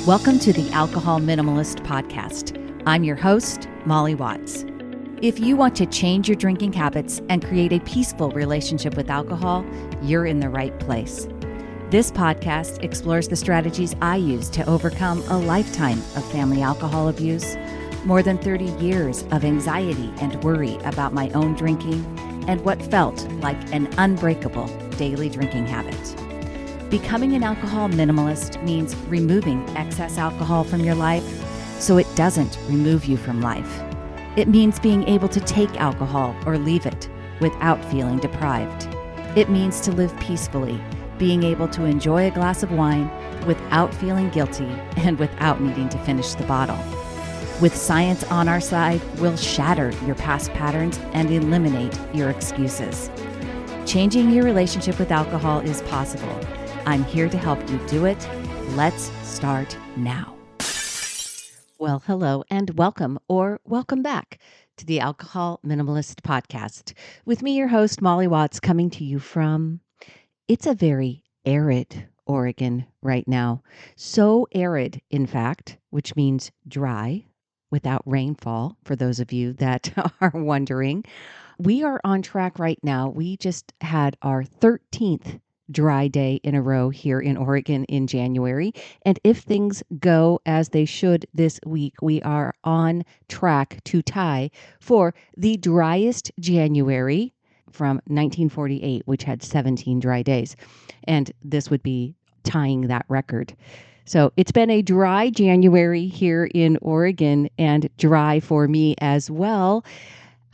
Welcome to the Alcohol Minimalist Podcast. I'm your host, Molly Watts. If you want to change your drinking habits and create a peaceful relationship with alcohol, you're in the right place. This podcast explores the strategies I use to overcome a lifetime of family alcohol abuse, more than 30 years of anxiety and worry about my own drinking, and what felt like an unbreakable daily drinking habit. Becoming an alcohol minimalist means removing excess alcohol from your life so it doesn't remove you from life. It means being able to take alcohol or leave it without feeling deprived. It means to live peacefully, being able to enjoy a glass of wine without feeling guilty and without needing to finish the bottle. With science on our side, we'll shatter your past patterns and eliminate your excuses. Changing your relationship with alcohol is possible. I'm here to help you do it. Let's start now. Well, hello and welcome or welcome back to the Alcohol Minimalist Podcast. With me, your host, Molly Watts, coming to you from, it's a very arid Oregon right now. So arid, in fact, which means dry, without rainfall, for those of you that are wondering. We are on track right now. We just had our 13th dry day in a row here in Oregon in January. And if things go as they should this week, we are on track to tie for the driest January from 1948, which had 17 dry days. And this would be tying that record. So it's been a dry January here in Oregon and dry for me as well.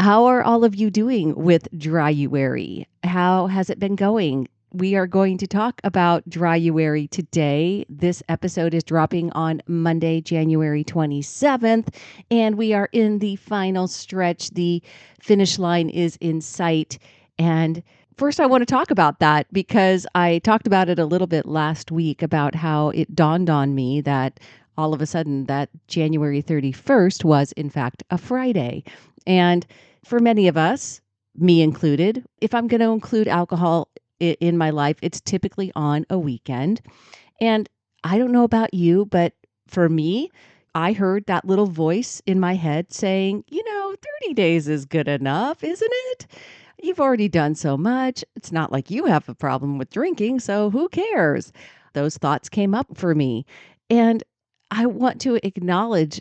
How are all of you doing with Dryuary? How has it been going? We are going to talk about Dryuary today. This episode is dropping on Monday, January 27th, and we are in the final stretch. The finish line is in sight. And first, I want to talk about that because I talked about it a little bit last week about how it dawned on me that all of a sudden that January 31st was, in fact, a Friday. And for many of us, me included, if I'm going to include alcohol in my life, it's typically on a weekend. And I don't know about you, but for me, I heard that little voice in my head saying, 30 days is good enough, isn't it? You've already done so much. It's not like you have a problem with drinking, so who cares? Those thoughts came up for me. And I want to acknowledge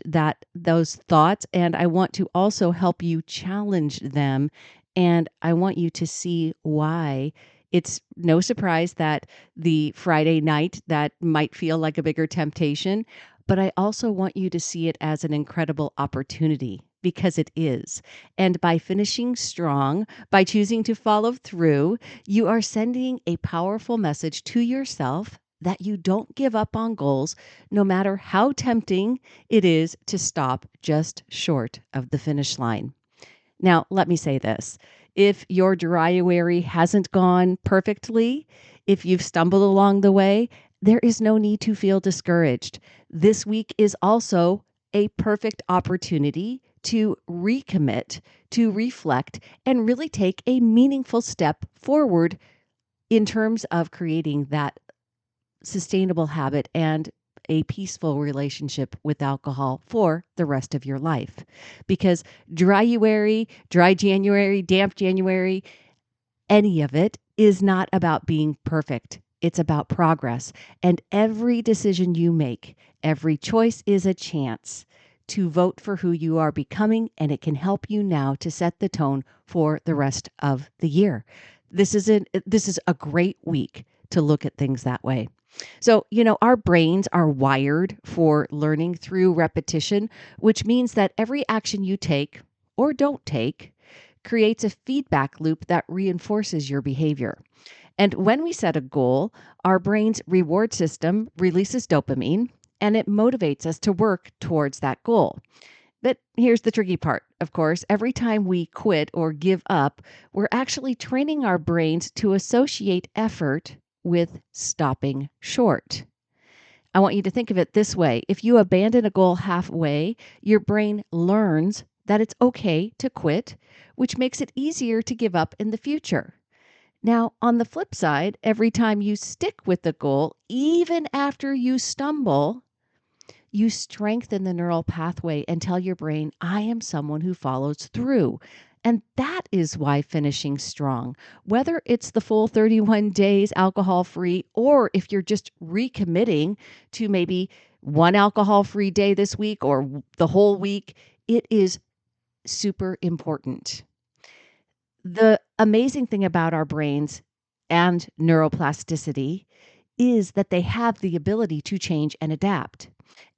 those thoughts, and I want to also help you challenge them. And I want you to see why it's no surprise that the Friday night that might feel like a bigger temptation, but I also want you to see it as an incredible opportunity because it is. And by finishing strong, by choosing to follow through, you are sending a powerful message to yourself that you don't give up on goals, no matter how tempting it is to stop just short of the finish line. Now, let me say this. If your Dryuary hasn't gone perfectly, if you've stumbled along the way, there is no need to feel discouraged. This week is also a perfect opportunity to recommit, to reflect, and really take a meaningful step forward in terms of creating that sustainable habit and a peaceful relationship with alcohol for the rest of your life. Because Dryuary, dry January, damp January, any of it is not about being perfect. It's about progress. And every decision you make, every choice is a chance to vote for who you are becoming, and it can help you now to set the tone for the rest of the year. This is a great week to look at things that way. So, our brains are wired for learning through repetition, which means that every action you take or don't take creates a feedback loop that reinforces your behavior. And when we set a goal, our brain's reward system releases dopamine, and it motivates us to work towards that goal. But here's the tricky part. Of course, every time we quit or give up, we're actually training our brains to associate effort with stopping short. I want you to think of it this way. If you abandon a goal halfway, your brain learns that it's okay to quit, which makes it easier to give up in the future. Now, on the flip side, every time you stick with the goal, even after you stumble, you strengthen the neural pathway and tell your brain, I am someone who follows through. And that is why finishing strong, whether it's the full 31 days alcohol free, or if you're just recommitting to maybe one alcohol free day this week or the whole week, it is super important. The amazing thing about our brains and neuroplasticity is that they have the ability to change and adapt.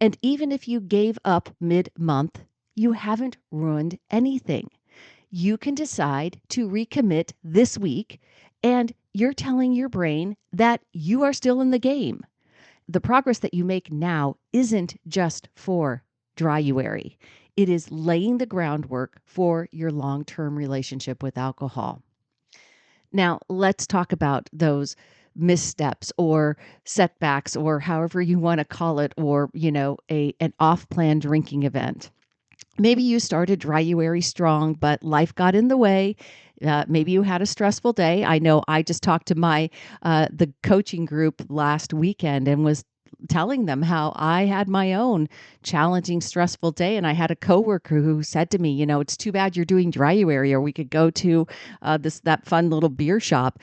And even if you gave up mid-month, you haven't ruined anything. You can decide to recommit this week, and you're telling your brain that you are still in the game. The progress that you make now isn't just for Dryuary. It is laying the groundwork for your long-term relationship with alcohol. Now, let's talk about those missteps or setbacks or however you want to call it, or, an off-plan drinking event. Maybe you started Dryuary strong, but life got in the way. Maybe you had a stressful day. I know I just talked to the coaching group last weekend and was telling them how I had my own challenging, stressful day. And I had a coworker who said to me, it's too bad you're doing Dryuary, or we could go to that fun little beer shop.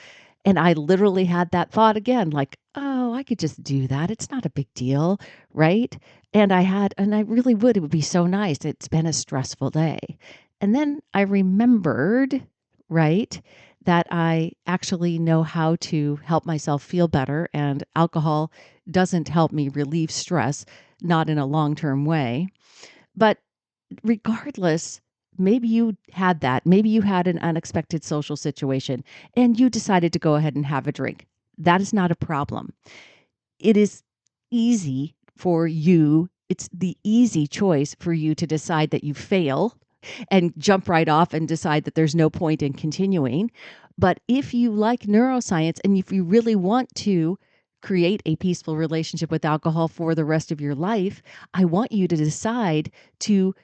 And I literally had that thought again, like, oh, I could just do that. It's not a big deal, right? And I really would. It would be so nice. It's been a stressful day. And then I remembered, right, that I actually know how to help myself feel better. And alcohol doesn't help me relieve stress, not in a long-term way. But regardless, maybe you had that. Maybe you had an unexpected social situation and you decided to go ahead and have a drink. That is not a problem. It is easy for you. It's the easy choice for you to decide that you fail and jump right off and decide that there's no point in continuing. But if you like neuroscience and if you really want to create a peaceful relationship with alcohol for the rest of your life, I want you to decide to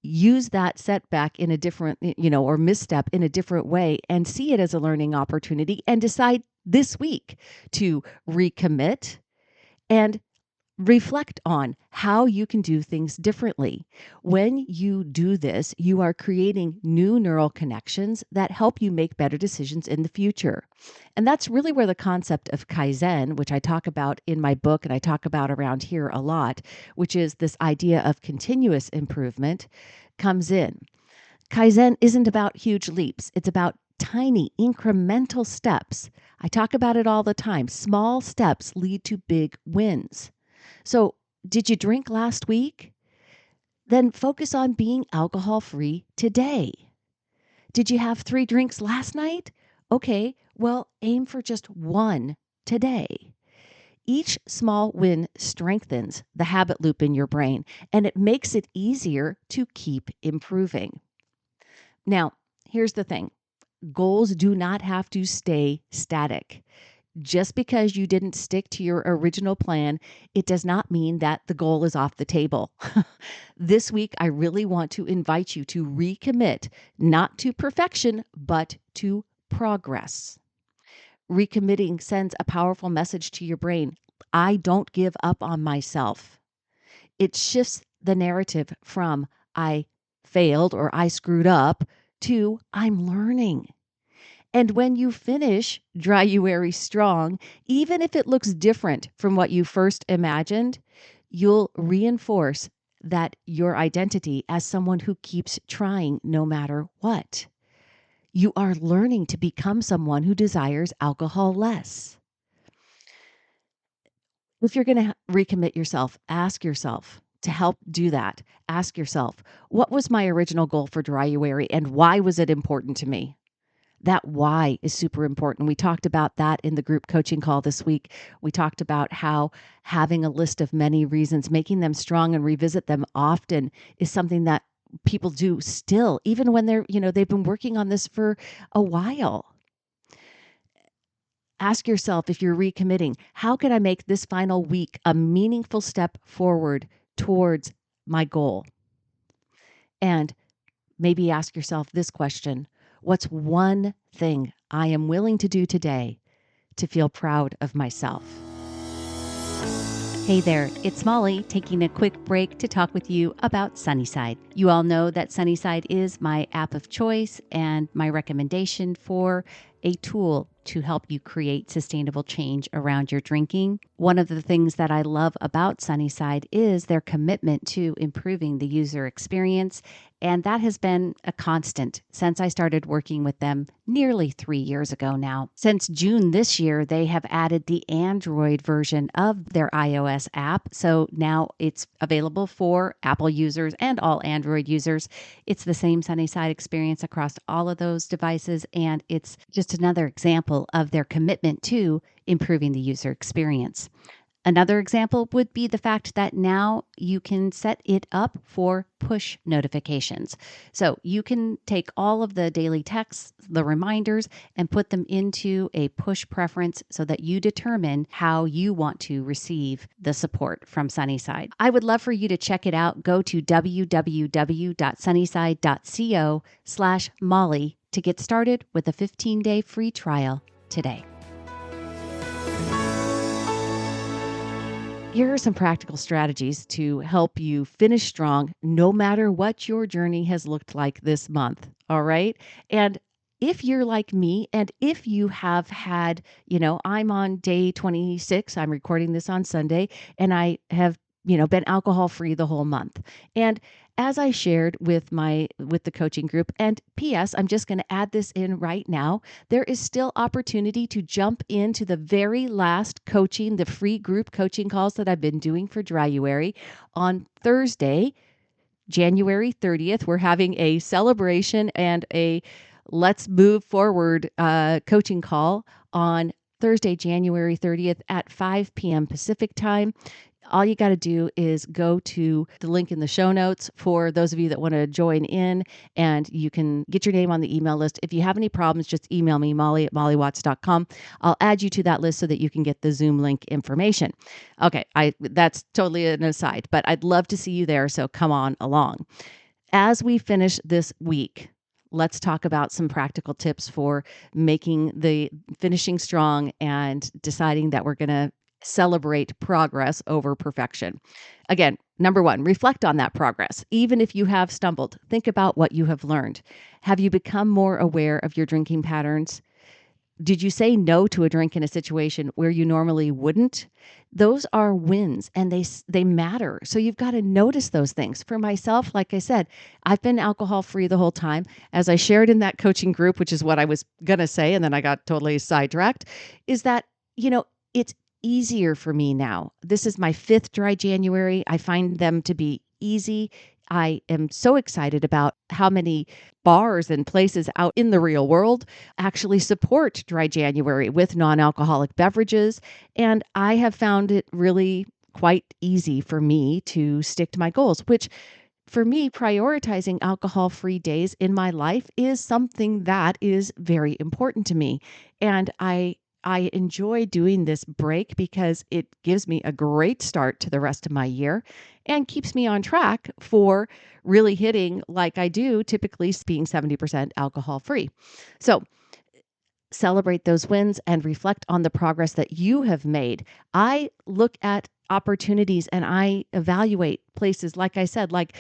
use that setback in a different, or misstep in a different way and see it as a learning opportunity and decide this week to recommit and reflect on how you can do things differently. When you do this, you are creating new neural connections that help you make better decisions in the future. And that's really where the concept of Kaizen, which I talk about in my book and I talk about around here a lot, which is this idea of continuous improvement, comes in. Kaizen isn't about huge leaps. It's about tiny incremental steps. I talk about it all the time. Small steps lead to big wins. So, did you drink last week? Then focus on being alcohol-free today. Did you have 3 drinks last night? Okay, well, aim for just 1 today. Each small win strengthens the habit loop in your brain, and it makes it easier to keep improving. Now, here's the thing. Goals do not have to stay static. Just because you didn't stick to your original plan, it does not mean that the goal is off the table. This week, I really want to invite you to recommit, not to perfection, but to progress. Recommitting sends a powerful message to your brain. I don't give up on myself. It shifts the narrative from I failed or I screwed up to I'm learning. And when you finish Dryuary strong, even if it looks different from what you first imagined, you'll reinforce that your identity as someone who keeps trying no matter what. You are learning to become someone who desires alcohol less. If you're going to recommit yourself, ask yourself to help do that. Ask yourself, what was my original goal for Dryuary and why was it important to me? That why is super important. We talked about that in the group coaching call this week. We talked about how having a list of many reasons, making them strong and revisit them often is something that people do still, even when they've been working on this for a while. Ask yourself, if you're recommitting, how can I make this final week a meaningful step forward towards my goal? And maybe ask yourself this question: what's one thing I am willing to do today to feel proud of myself? Hey there, it's Molly taking a quick break to talk with you about Sunnyside. You all know that Sunnyside is my app of choice and my recommendation for a tool to help you create sustainable change around your drinking. One of the things that I love about Sunnyside is their commitment to improving the user experience, and that has been a constant since I started working with them nearly 3 years ago now. Since June this year, they have added the Android version of their iOS app. So now it's available for Apple users and all Android users. It's the same Sunnyside experience across all of those devices. And it's just another example of their commitment to improving the user experience. Another example would be the fact that now you can set it up for push notifications. So you can take all of the daily texts, the reminders, and put them into a push preference so that you determine how you want to receive the support from Sunnyside. I would love for you to check it out. Go to www.sunnyside.co/Molly to get started with a 15-day free trial today. Here are some practical strategies to help you finish strong no matter what your journey has looked like this month. All right. And if you're like me, and if you have had, I'm on day 26, I'm recording this on Sunday, and I have, been alcohol free the whole month. And as I shared with the coaching group, and PS, I'm just going to add this in right now, there is still opportunity to jump into the very last coaching, the free group coaching calls that I've been doing for Dryuary on Thursday, January 30th. We're having a celebration and a let's move forward coaching call on Thursday, January 30th at 5 p.m. Pacific time. All you got to do is go to the link in the show notes for those of you that want to join in, and you can get your name on the email list. If you have any problems, just email me, molly@mollywatts.com. I'll add you to that list so that you can get the Zoom link information. Okay, that's totally an aside, but I'd love to see you there, so come on along. As we finish this week, let's talk about some practical tips for finishing strong and deciding that we're going to celebrate progress over perfection. Again, number one, reflect on that progress. Even if you have stumbled, think about what you have learned. Have you become more aware of your drinking patterns? Did you say no to a drink in a situation where you normally wouldn't? Those are wins, and they matter. So you've got to notice those things. For myself, like I said, I've been alcohol free the whole time. As I shared in that coaching group, which is what I was going to say, and then I got totally sidetracked, is that, it's easier for me now. This is my 5th dry January. I find them to be easy. I am so excited about how many bars and places out in the real world actually support dry January with non-alcoholic beverages. And I have found it really quite easy for me to stick to my goals, which for me, prioritizing alcohol-free days in my life is something that is very important to me. And I enjoy doing this break because it gives me a great start to the rest of my year and keeps me on track for really hitting, like I do, typically being 70% alcohol free. So celebrate those wins and reflect on the progress that you have made. I look at opportunities and I evaluate places, like I said, like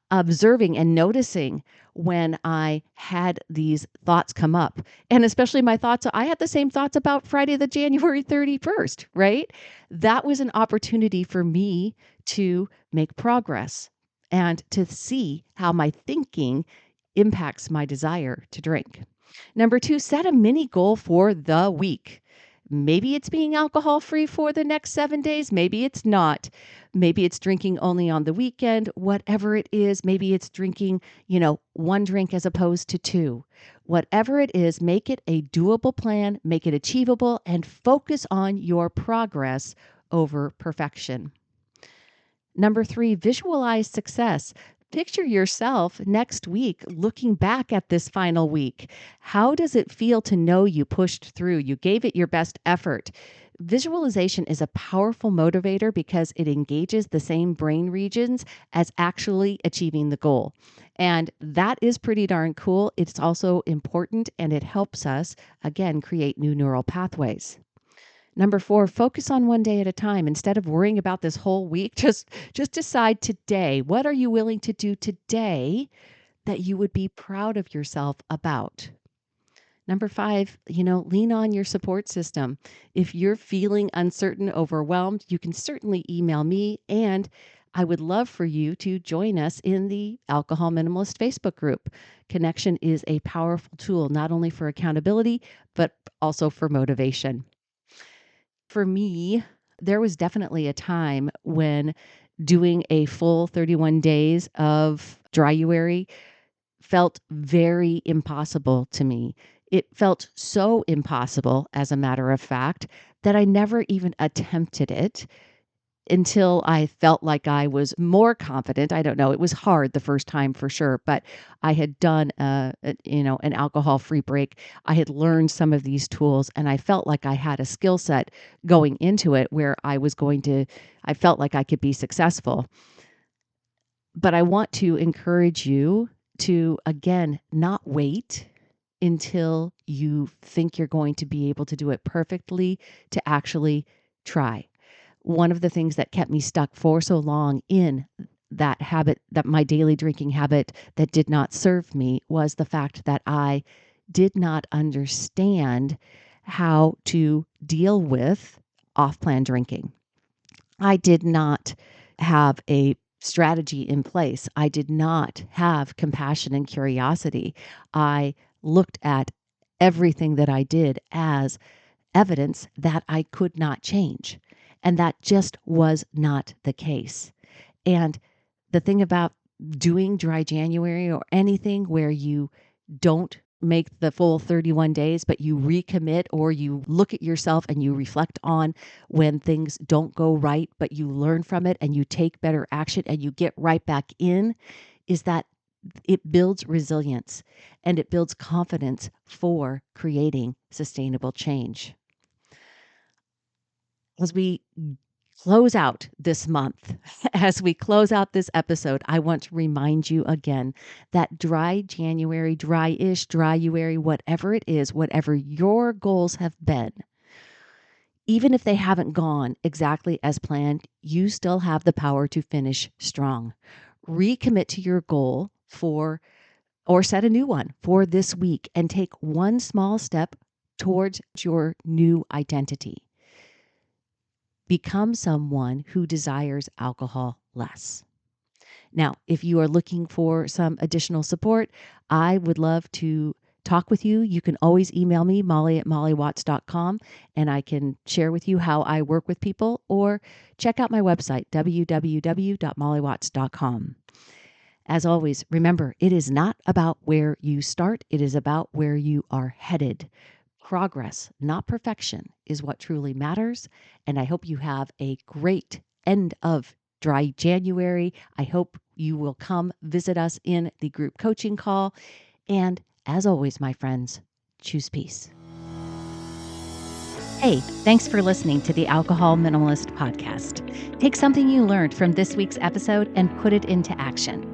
observing and noticing when I had these thoughts come up. And especially my thoughts, I had the same thoughts about Friday, the January 31st, right? That was an opportunity for me to make progress and to see how my thinking impacts my desire to drink. Number 2, set a mini goal for the week. Maybe it's being alcohol free for the next 7 days. Maybe it's not. Maybe it's drinking only on the weekend, whatever it is. Maybe it's drinking, 1 drink as opposed to 2. Whatever it is, make it a doable plan, make it achievable, and focus on your progress over perfection. Number 3, visualize success. Picture yourself next week looking back at this final week. How does it feel to know you pushed through? You gave it your best effort. Visualization is a powerful motivator because it engages the same brain regions as actually achieving the goal. And that is pretty darn cool. It's also important, and it helps us, again, create new neural pathways. Number 4, focus on one day at a time. Instead of worrying about this whole week, just decide today. What are you willing to do today that you would be proud of yourself about? Number 5, lean on your support system. If you're feeling uncertain, overwhelmed, you can certainly email me, and I would love for you to join us in the Alcohol Minimalist Facebook group. Connection is a powerful tool, not only for accountability, but also for motivation. For me, there was definitely a time when doing a full 31 days of Dryuary felt very impossible to me. It felt so impossible, as a matter of fact, that I never even attempted it until I felt like I was more confident. I don't know. It was hard the first time for sure, but I had done an alcohol-free break. I had learned some of these tools, and I felt like I had a skill set going into it where I felt like I could be successful. But I want to encourage you to, again, not wait until you think you're going to be able to do it perfectly, to actually try. One of the things that kept me stuck for so long in that habit, that my daily drinking habit that did not serve me, was the fact that I did not understand how to deal with off-plan drinking. I did not have a strategy in place. I did not have compassion and curiosity. I looked at everything that I did as evidence that I could not change. And that just was not the case. And the thing about doing dry January or anything where you don't make the full 31 days, but you recommit, or you look at yourself and you reflect on when things don't go right, but you learn from it and you take better action and you get right back in, is that it builds resilience and it builds confidence for creating sustainable change. As we close out this month, as we close out this episode, I want to remind you again that dry January, dry-ish, Dryuary, whatever it is, whatever your goals have been, even if they haven't gone exactly as planned, you still have the power to finish strong. Recommit to your goal or set a new one for this week and take one small step towards your new identity. Become someone who desires alcohol less. Now, if you are looking for some additional support, I would love to talk with you. You can always email me, molly@mollywatts.com, and I can share with you how I work with people, or check out my website, www.mollywatts.com. As always, remember, it is not about where you start. It is about where you are headed. Progress, not perfection, is what truly matters. And I hope you have a great end of dry January. I hope you will come visit us in the group coaching call. And as always, my friends, choose peace. Hey, thanks for listening to the Alcohol Minimalist Podcast. Take something you learned from this week's episode and put it into action.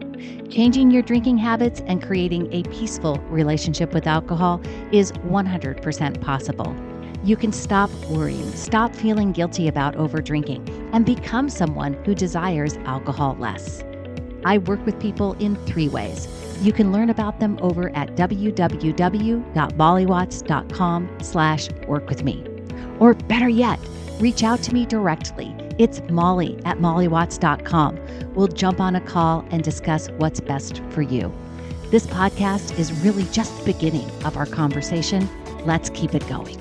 Changing your drinking habits and creating a peaceful relationship with alcohol is 100% possible. You can stop worrying, stop feeling guilty about overdrinking, and become someone who desires alcohol less. I work with people in 3 ways. You can learn about them over at www.mollywatts.com/workwithme. Or better yet, reach out to me directly. It's molly@mollywatts.com. We'll jump on a call and discuss what's best for you. This podcast is really just the beginning of our conversation. Let's keep it going.